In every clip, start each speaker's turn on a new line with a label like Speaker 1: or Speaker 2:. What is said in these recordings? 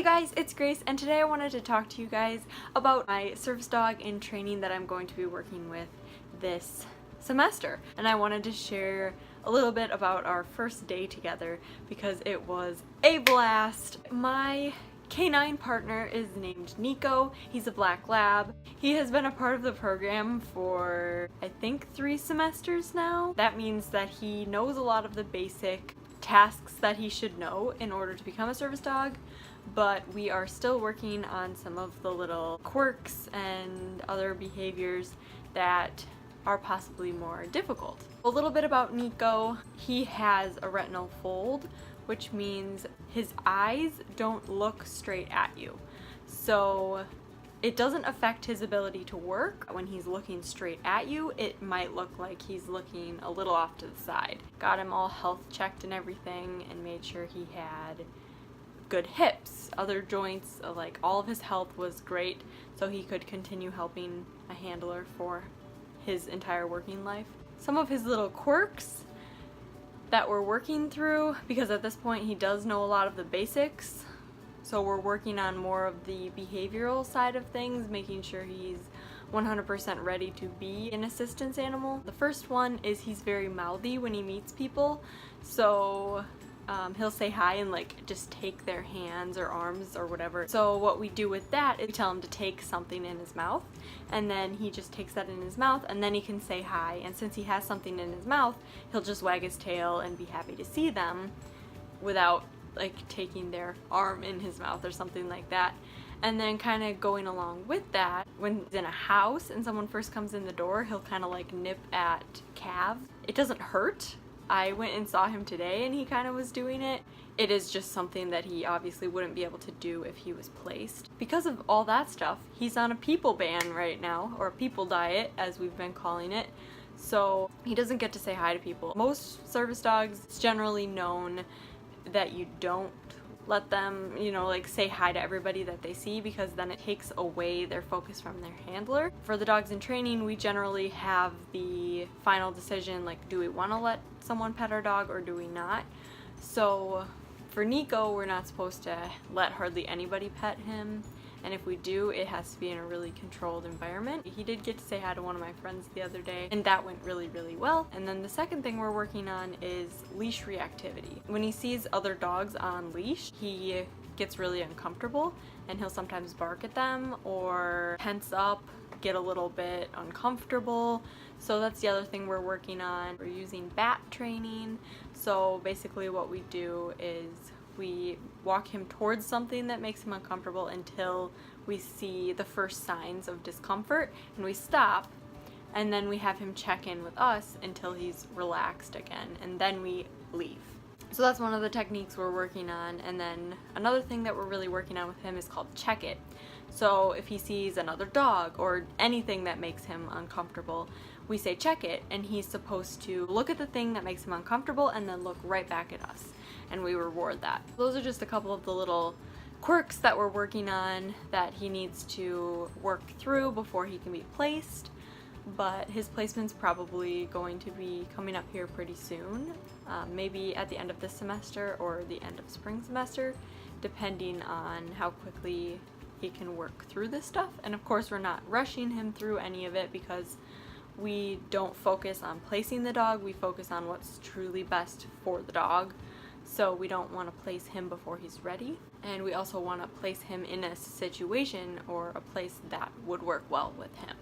Speaker 1: Hey guys, it's Grace, and today I wanted to talk to you guys about my service dog in training that I'm going to be working with this semester. And I wanted to share a little bit about our first day together because it was a blast. My canine partner is named Nico. He's a black lab. He has been a part of the program for I think 3 semesters now. That means that he knows a lot of the basic tasks that he should know in order to become a service dog, but we are still working on some of the little quirks and other behaviors that are possibly more difficult. A little bit about Nico. He has a retinal fold, which means his eyes don't look straight at you. So it doesn't affect his ability to work. When he's looking straight at you, it might look like he's looking a little off to the side. Got him all health checked and everything and made sure he had good hips, other joints, like all of his health was great, so he could continue helping a handler for his entire working life. Some of his little quirks that we're working through, because at this point he does know a lot of the basics, so we're working on more of the behavioral side of things, making sure he's 100% ready to be an assistance animal. The first one is he's very mouthy when he meets people, so he'll say hi and like just take their hands or arms or whatever. So what we do with that is we tell him to take something in his mouth, and then he just takes that in his mouth, and then he can say hi. And since he has something in his mouth, he'll just wag his tail and be happy to see them without like taking their arm in his mouth or something like that. And then kind of going along with that, when he's in a house and someone first comes in the door, he'll kind of like nip at calves. It doesn't hurt. I went and saw him today and he kind of was doing it. It is just something that he obviously wouldn't be able to do if he was placed. Because of all that stuff, he's on a people ban right now, or a people diet as we've been calling it. So he doesn't get to say hi to people. Most service dogs, it's generally known that you don't let them, like say hi to everybody that they see, because then it takes away their focus from their handler. For the dogs in training, we generally have the final decision, like do we want to let someone pet our dog or do we not? So for Nico, we're not supposed to let hardly anybody pet him. And if we do, it has to be in a really controlled environment. He did get to say hi to one of my friends the other day, and that went really, really well. And then the second thing we're working on is leash reactivity. When he sees other dogs on leash, he gets really uncomfortable, and he'll sometimes bark at them or tense up, get a little bit uncomfortable. So that's the other thing we're working on. We're using bat training. So basically what we do is we walk him towards something that makes him uncomfortable until we see the first signs of discomfort, and we stop, and then we have him check in with us until he's relaxed again, and then we leave. So that's one of the techniques we're working on. And then another thing that we're really working on with him is called check it. So if he sees another dog or anything that makes him uncomfortable, we say check it, and he's supposed to look at the thing that makes him uncomfortable and then look right back at us, and we reward that. Those are just a couple of the little quirks that we're working on that he needs to work through before he can be placed, but his placement's probably going to be coming up here pretty soon, maybe at the end of this semester or the end of spring semester, depending on how quickly he can work through this stuff. And of course we're not rushing him through any of it because we don't focus on placing the dog, we focus on what's truly best for the dog. So we don't want to place him before he's ready, and we also want to place him in a situation or a place that would work well with him.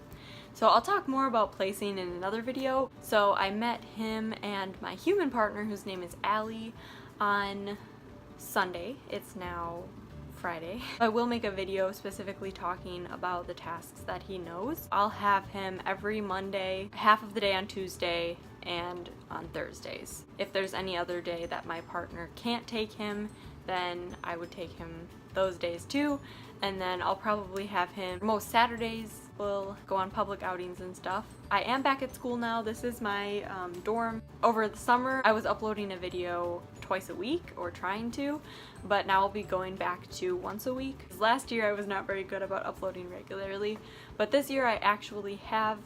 Speaker 1: So I'll talk more about placing in another video. So I met him and my human partner, whose name is Allie, on Sunday. It's now Friday. I will make a video specifically talking about the tasks that he knows. I'll have him every Monday, half of the day on Tuesday, and on Thursdays. If there's any other day that my partner can't take him, then I would take him those days too. And then I'll probably have him most Saturdays. We'll go on public outings and stuff. I am back at school now. This is my dorm. Over the summer I was uploading a video twice a week, or trying to, but now I'll be going back to once a week. Last year I was not very good about uploading regularly, but this year I actually have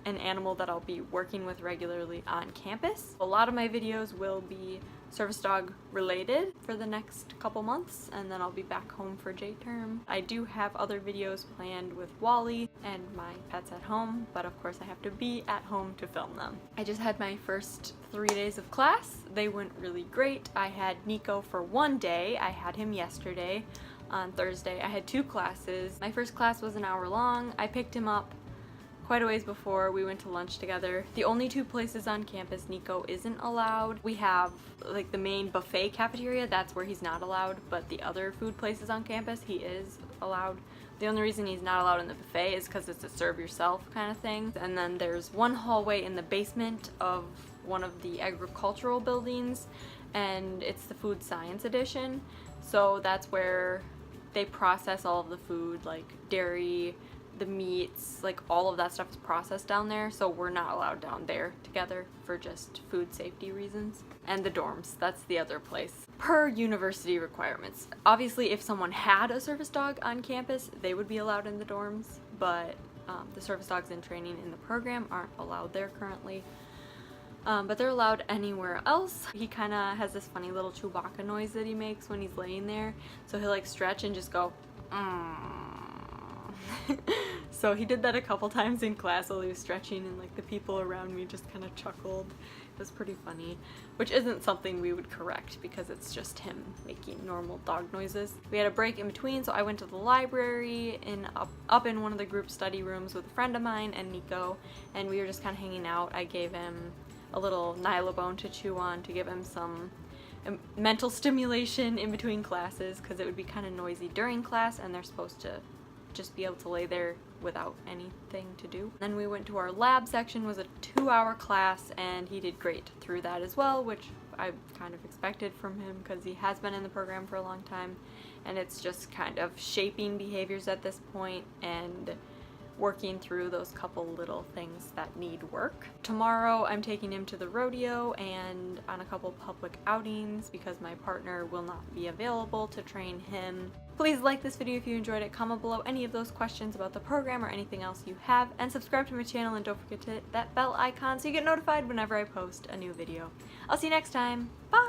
Speaker 1: an animal that I'll be working with regularly on campus. A lot of my videos will be service dog related for the next couple months, and then I'll be back home for J-term. I do have other videos planned with Wally and my pets at home, but of course I have to be at home to film them. I just had my first 3 days of class. They went really great. I had Nico for 1 day. I had him yesterday on Thursday. I had 2 classes. My first class was an hour long. I picked him up quite a ways before. We went to lunch together. The only 2 places on campus Nico isn't allowed. We have like the main buffet cafeteria, that's where he's not allowed, but the other food places on campus he is allowed. The only reason he's not allowed in the buffet is because it's a serve yourself kind of thing. And then there's one hallway in the basement of one of the agricultural buildings, and it's the food science edition. So that's where they process all of the food, like dairy, the meats, like all of that stuff is processed down there, so we're not allowed down there together for just food safety reasons. And the dorms, that's the other place. Per university requirements. Obviously, if someone had a service dog on campus, they would be allowed in the dorms, but the service dogs in training in the program aren't allowed there currently. But they're allowed anywhere else. He kind of has this funny little Chewbacca noise that he makes when he's laying there, so he'll like stretch and just go, So he did that a couple times in class while he was stretching, and like the people around me just kind of chuckled. It was pretty funny, which isn't something we would correct because it's just him making normal dog noises. We had a break in between, so I went to the library up in one of the group study rooms with a friend of mine and Nico, and we were just kind of hanging out. I gave him a little Nylabone to chew on to give him some mental stimulation in between classes, because it would be kind of noisy during class and they're supposed to just be able to lay there without anything to do. Then we went to our lab section. Was a 2-hour class, and he did great through that as well, which I kind of expected from him because he has been in the program for a long time, and it's just kind of shaping behaviors at this point and working through those couple little things that need work. Tomorrow I'm taking him to the rodeo and on a couple public outings because my partner will not be available to train him. Please like this video if you enjoyed it, comment below any of those questions about the program or anything else you have, and subscribe to my channel, and don't forget to hit that bell icon so you get notified whenever I post a new video. I'll see you next time. Bye!